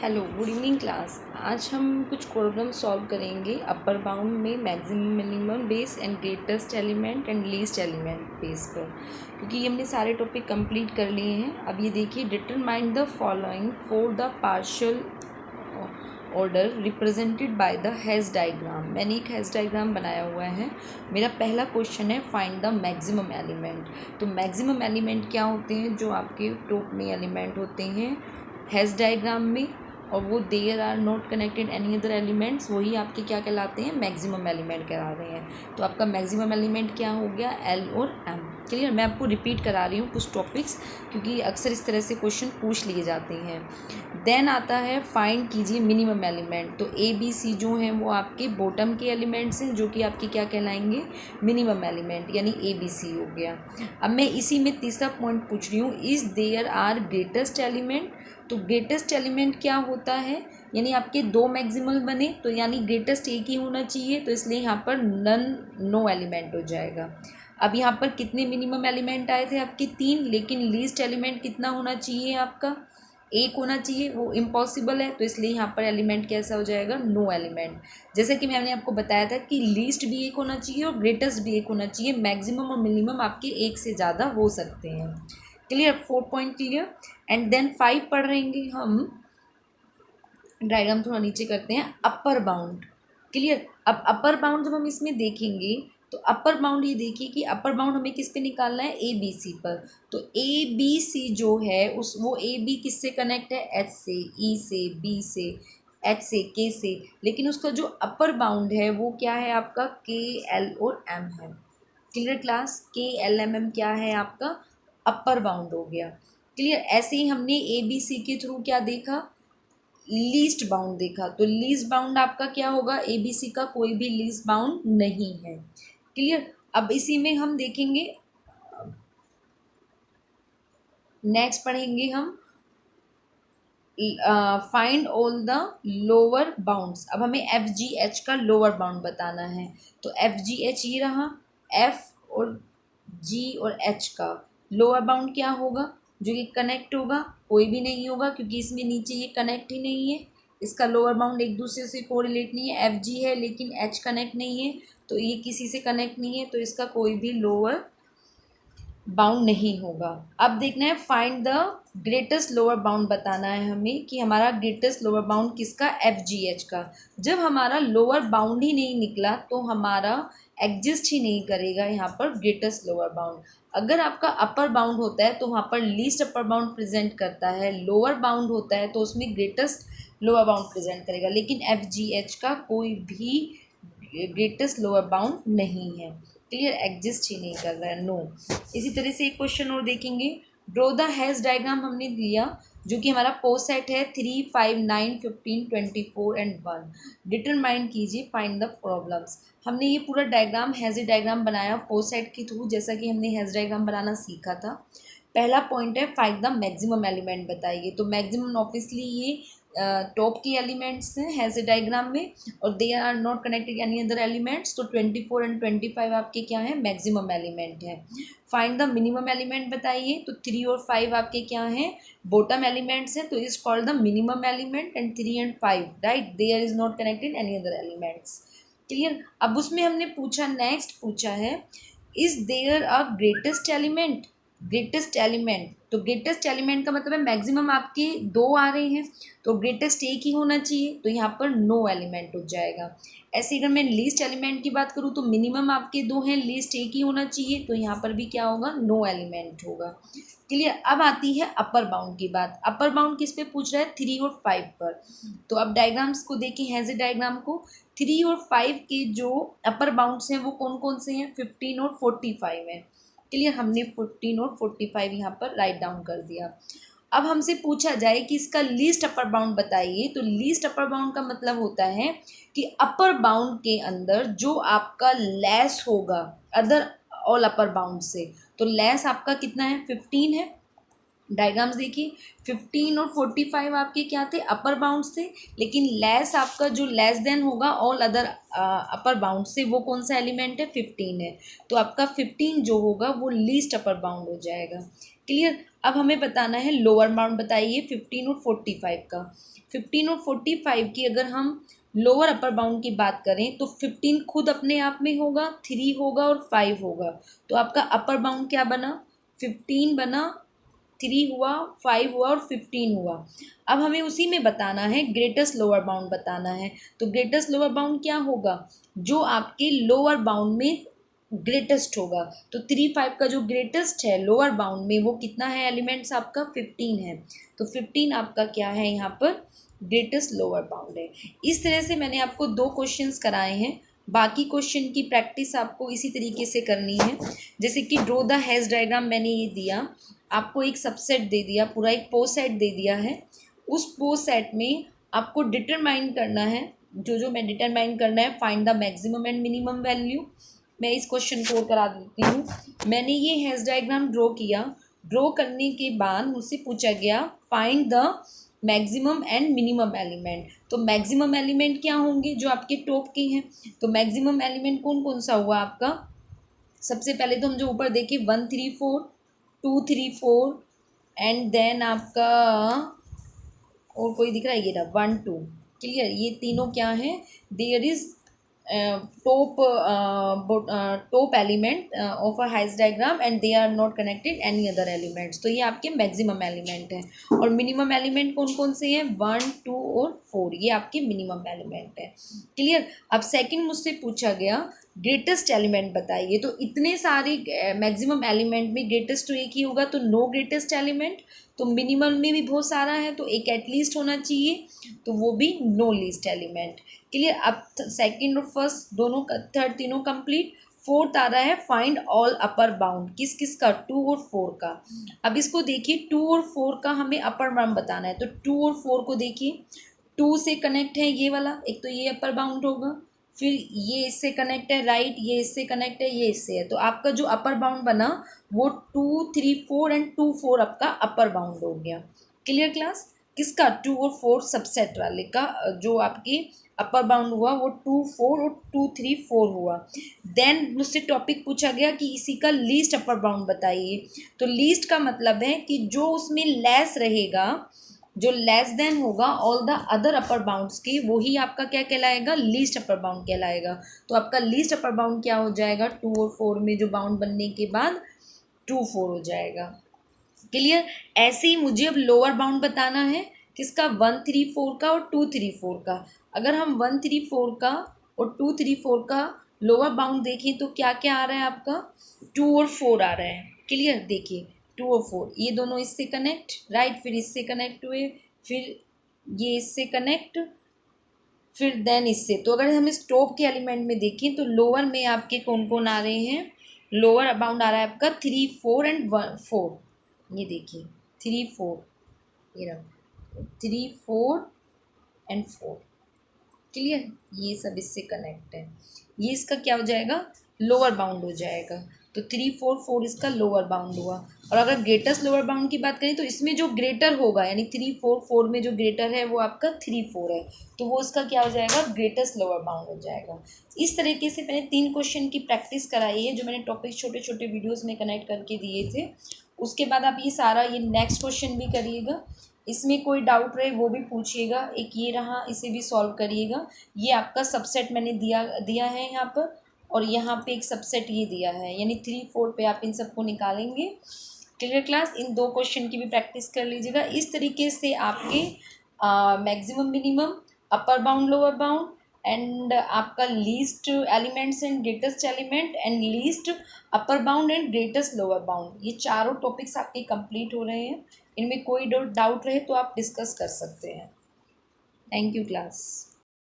Hello good evening class. आज हम कुछ प्रॉब्लम सॉल्व करेंगे अपर बाउंड में maximum minimum base and greatest element and least element base पर, क्योंकि हमने सारे टॉपिक कंप्लीट कर लिए हैं। अब ये देखिए, determine the following for the partial order represented by the hedge diagram. मैंने एक हेज डायग्राम बनाया हुआ है। मेरा पहला क्वेश्चन है फाइंड द मैक्सिमम एलिमेंट। तो मैक्सिमम एलिमेंट क्या होते हैं? जो आपके टॉप में एलिमेंट होते हैं हेज डायग्राम में, और वो there are not connected any other elements, वही आपके क्या कहलाते हैं? मैक्सिमम एलिमेंट कहला रहे हैं। तो आपका मैक्सिमम एलिमेंट क्या हो गया? एल और एम। क्लियर? मैं आपको रिपीट करा रही हूँ कुछ टॉपिक्स, क्योंकि अक्सर इस तरह से क्वेश्चन पूछ लिए जाते हैं। देन आता है फाइंड कीजिए मिनिमम एलिमेंट। तो ए बी सी जो हैं वो आपके बॉटम के एलिमेंट्स हैं, जो कि आपके क्या कहलाएंगे? मिनिमम एलिमेंट, यानी ए बी सी हो गया। अब मैं इसी में तीसरा पॉइंट पूछ रही हूँ, is there are greatest element. तो ग्रेटेस्ट एलिमेंट क्या होता है? यानी आपके दो मैक्सिमल बने तो यानी ग्रेटेस्ट एक ही होना चाहिए, तो इसलिए यहाँ पर नो एलिमेंट हो जाएगा। अब यहाँ पर कितने मिनिमम एलिमेंट आए थे? आपके 3, लेकिन लीस्ट एलिमेंट कितना होना चाहिए? आपका 1 होना चाहिए, वो इम्पॉसिबल है, तो इसलिए यहाँ पर एलिमेंट कैसा हो जाएगा? No element. जैसे कि मैंने आपको बताया था कि लीस्ट भी 1 होना चाहिए और ग्रेटेस्ट भी 1 होना चाहिए। मैक्सिमम और मिनिमम आपके 1 से ज़्यादा हो सकते हैं। Clear? 4 point clear. And then 5 पढ़ रहेंगे हम। डायग्राम थोड़ा नीचे करते हैं। Upper bound. क्लियर? अब अपर बाउंड जब हम इसमें देखेंगे तो अपर बाउंड ये देखिए कि अपर बाउंड हमें किस पे निकालना है? ए बी सी पर। तो ए बी सी जो है वो ए बी किससे कनेक्ट है? एच से, ई से, बी से, एच से, के से। लेकिन उसका जो अपर बाउंड है वो क्या है आपका? के एल और एम है। Clear class? के एल एम एम क्या है आपका? अपर बाउंड हो गया। क्लियर? ऐसे ही हमने ए बी सी के थ्रू क्या देखा? लीस्ट बाउंड देखा। तो लीस्ट बाउंड आपका क्या होगा? ए बी सी का कोई भी लीस्ट बाउंड नहीं है। क्लियर? अब इसी में हम देखेंगे, नेक्स्ट पढ़ेंगे हम find all the lower bounds. अब हमें एफ जी एच का लोअर बाउंड बताना है। तो एफ जी एच ये रहा, एफ और जी और एच का लोअर बाउंड क्या होगा? जो कि कनेक्ट होगा, कोई भी नहीं होगा, क्योंकि इसमें नीचे ये कनेक्ट ही नहीं है। इसका लोअर बाउंड एक दूसरे से कोरिलेट नहीं है। एफ जी है लेकिन एच कनेक्ट नहीं है, तो ये किसी से कनेक्ट नहीं है, तो इसका कोई भी लोअर बाउंड नहीं होगा। अब देखना है find the greatest lower bound बताना है हमें कि हमारा ग्रेटेस्ट लोअर बाउंड किसका? एफ जी एच का। जब हमारा लोअर बाउंड ही नहीं निकला तो हमारा एग्जिस्ट ही नहीं करेगा यहाँ पर ग्रेटेस्ट लोअर बाउंड। अगर आपका अपर बाउंड होता है तो वहाँ पर लीस्ट अपर बाउंड प्रेजेंट करता है, लोअर बाउंड होता है तो उसमें ग्रेटेस्ट लोअर बाउंड प्रेजेंट करेगा, लेकिन एफ जी एच का कोई भी ग्रेटेस्ट लोअर बाउंड नहीं है। क्लियर? एग्जिस्ट ही नहीं कर रहा है, नो। इसी तरह से एक क्वेश्चन और देखेंगे। ड्रॉ द हेज डायग्राम हमने दिया, जो कि हमारा पोस्ट सेट है 3, 5, 9, 15, 24 एंड 1। डिटरमाइन कीजिए फाइंड द प्रॉब्लम्स। हमने ये पूरा डायग्राम हेज डायग्राम बनाया पोस्ट सेट के थ्रू, जैसा कि हमने हेज डायग्राम बनाना सीखा था। पहला पॉइंट है फाइंड द मैक्सिमम एलिमेंट बताइए। तो मैक्सिमम ऑब्वियसली ये टॉप के एलिमेंट्स हैं हैज ए डायग्राम में, और they are not connected any other elements. तो 24 एंड 25 आपके क्या है? मैक्सिमम एलिमेंट है। फाइंड द मिनिमम एलिमेंट बताइए। तो 3 और 5 आपके क्या हैं? बॉटम एलिमेंट्स हैं, तो is called the minimum element. And 3 and 5 right, there is not connected any other elements. Clear? अब उसमें हमने पूछा, नेक्स्ट पूछा है, is there a greatest element. Greatest element, तो ग्रेटेस्ट एलिमेंट का मतलब है मैक्सिमम आपके 2 आ रहे हैं, तो ग्रेटेस्ट एक ही होना चाहिए, तो यहाँ पर नो एलिमेंट हो जाएगा। ऐसे अगर मैं लीस्ट एलिमेंट की बात करूँ तो मिनिमम आपके 2 हैं, लीस्ट एक ही होना चाहिए, तो यहाँ पर भी क्या होगा? नो एलिमेंट होगा। क्लियर? अब आती है अपर बाउंड की बात। अपर बाउंड किस पे पूछ रहा है? 3 और 5 पर। तो अब डायग्राम्स को देखें, हैज ए डायग्राम को। 3 और 5 के जो अपर बाउंड्स हैं वो कौन कौन से हैं? 15 और 45 हैं। क्लियर? हमने 15 और 45 यहाँ पर राइट डाउन कर दिया। अब हमसे पूछा जाए कि इसका लीस्ट अपर बाउंड बताइए। तो लीस्ट अपर बाउंड का मतलब होता है कि अपर बाउंड के अंदर जो आपका लेस होगा अदर ऑल अपर बाउंड से। तो लेस आपका कितना है? 15 है। डायग्राम्स देखिए, 15 और 45 आपके क्या थे? अपर बाउंड्स थे, लेकिन लेस आपका जो लेस देन होगा ऑल अदर अपर बाउंड से, वो कौन सा एलिमेंट है? 15 है। तो आपका 15 जो होगा वो लीस्ट अपर बाउंड हो जाएगा। क्लियर? अब हमें बताना है लोअर बाउंड, बताइए 15 और 45 का। 15 और 45 की अगर हम लोअर अपर बाउंड की बात करें तो 15 खुद अपने आप में होगा, 3 होगा और 5 होगा, तो आपका अपर बाउंड क्या बना, 15 बना, 3 हुआ, 5 हुआ और 15 हुआ। अब हमें उसी में बताना है ग्रेटेस्ट लोअर बाउंड बताना है। तो ग्रेटेस्ट लोअर बाउंड क्या होगा, जो आपके लोअर बाउंड में ग्रेटेस्ट होगा। तो 3 5 का जो ग्रेटेस्ट है लोअर बाउंड में वो कितना है एलिमेंट्स आपका 15 है। तो 15 आपका क्या है यहाँ पर ग्रेटेस्ट लोअर बाउंड है। इस तरह से मैंने आपको 2 क्वेश्चंस कराए हैं। बाकी क्वेश्चन की प्रैक्टिस आपको इसी तरीके से करनी है। जैसे कि ड्रॉ द हैश डायग्राम मैंने ये दिया, आपको एक सबसेट दे दिया, पूरा एक पो सेट दे दिया है। उस पो सेट में आपको डिटरमाइन करना है, जो मैं डिटरमाइन करना है, find the maximum and minimum value. मैं इस क्वेश्चन को करा देती हूँ। मैंने ये हैश डायग्राम ड्रॉ किया, ड्रॉ करने के बाद मुझसे पूछा गया find the maximum and minimum element. तो मैक्सिमम एलिमेंट क्या होंगे, जो आपके टॉप के हैं। तो मैक्सिमम एलिमेंट कौन कौन सा हुआ आपका, सबसे पहले तो हम जो ऊपर देखें 1 3 4 2 3 4 एंड देन आपका और कोई दिख रहा है, ये रहा 1 2। क्लियर, ये तीनों क्या है, there is top element of a Hasse diagram and they are not connected any other elements. तो ये आपके मैक्सिमम एलिमेंट है। और मिनिमम एलिमेंट कौन कौन से हैं, 1 2 और 4, ये आपके मिनिमम एलिमेंट है। क्लियर। अब सेकंड मुझसे पूछा गया ग्रेटेस्ट एलिमेंट बताइए। तो इतने सारे मैक्सिमम एलिमेंट में ग्रेटेस्ट तो एक ही होगा, तो नो ग्रेटेस्ट एलिमेंट। तो मिनिमम में भी बहुत सारा है, तो एक एटलीस्ट होना चाहिए, तो वो भी नो लीस्ट एलिमेंट। क्लियर। अब सेकंड और फर्स्ट दोनों, थर्ड तीनों कंप्लीट। फोर्थ आ रहा है फाइंड ऑल अपर बाउंड, किस किस का, 2 और 4 का। अब इसको देखिए 2 और 4 का हमें अपर बाउंड बताना है। तो 2 और 4 को देखिए, 2 से कनेक्ट है ये वाला, एक तो ये अपर बाउंड होगा, फिर ये इससे कनेक्ट है राइट, ये इससे कनेक्ट है, ये इससे है। तो आपका जो अपर बाउंड बना वो 2 3 4 एंड 2 4 आपका अपर बाउंड हो गया। Clear class. किसका, 2 और 4 सबसेट वाले का जो आपकी अपर बाउंड हुआ वो 2 4 और 2 3 4 हुआ। देन मुझसे टॉपिक पूछा गया कि इसी का लीस्ट अपर बाउंड बताइए। तो लीस्ट का मतलब है कि जो उसमें लेस रहेगा, जो लेस देन होगा all the other upper bounds की, वही आपका क्या कहलाएगा, लीस्ट अपर बाउंड कहलाएगा। तो आपका लीस्ट अपर बाउंड क्या हो जाएगा, 2 और 4 में जो बाउंड बनने के बाद 2 4 हो जाएगा। क्लियर। ऐसे ही मुझे अब लोअर बाउंड बताना है, किसका, 1 3 4 का और 2 3 4 का। अगर हम 1 3 4 का और 2 3 4 का लोअर बाउंड देखें तो क्या क्या आ रहा है आपका, 2 और 4 आ रहा है। क्लियर। देखिए 2 और 4 ये दोनों इससे कनेक्ट, राइट, फिर इससे कनेक्ट हुए, फिर ये इससे कनेक्ट, फिर देन इससे। तो अगर हम इस टॉप के एलिमेंट में देखें तो लोअर में आपके कौन कौन आ रहे हैं, लोअर बाउंड आ रहा है आपका 3 4 एंड 1 4। ये देखिए 3 4, ये रहा 3 4 एंड 4। क्लियर। ये सब इससे कनेक्ट है, ये इसका क्या हो जाएगा, लोअर बाउंड हो जाएगा। तो 3 4 4 इसका लोअर बाउंड हुआ। और अगर ग्रेटेस्ट लोअर बाउंड की बात करें तो इसमें जो ग्रेटर होगा, यानी 3 4 4 में जो ग्रेटर है वो आपका 3 4 है, तो वो इसका क्या हो जाएगा, ग्रेटेस्ट लोअर बाउंड हो जाएगा। इस तरीके से मैंने 3 क्वेश्चन की प्रैक्टिस कराई है, जो मैंने टॉपिक छोटे छोटे वीडियोज़ में कनेक्ट करके दिए थे। उसके बाद आप ये सारा ये नेक्स्ट क्वेश्चन भी करिएगा, इसमें कोई डाउट रहे वो भी पूछिएगा। एक ये रहा, इसे भी सॉल्व करिएगा। ये आपका सबसेट मैंने दिया है यहाँ पर, और यहाँ पे एक सबसेट ये दिया है, यानी 3 4 पे आप इन सबको निकालेंगे। Clear class. इन 2 क्वेश्चन की भी प्रैक्टिस कर लीजिएगा। इस तरीके से आपके maximum minimum, upper bound lower bound and आपका least elements and greatest element and least upper bound and greatest lower bound, ये चारों टॉपिक्स आपके कंप्लीट हो रहे हैं। इनमें कोई डाउट रहे तो आप डिस्कस कर सकते हैं। Thank you class.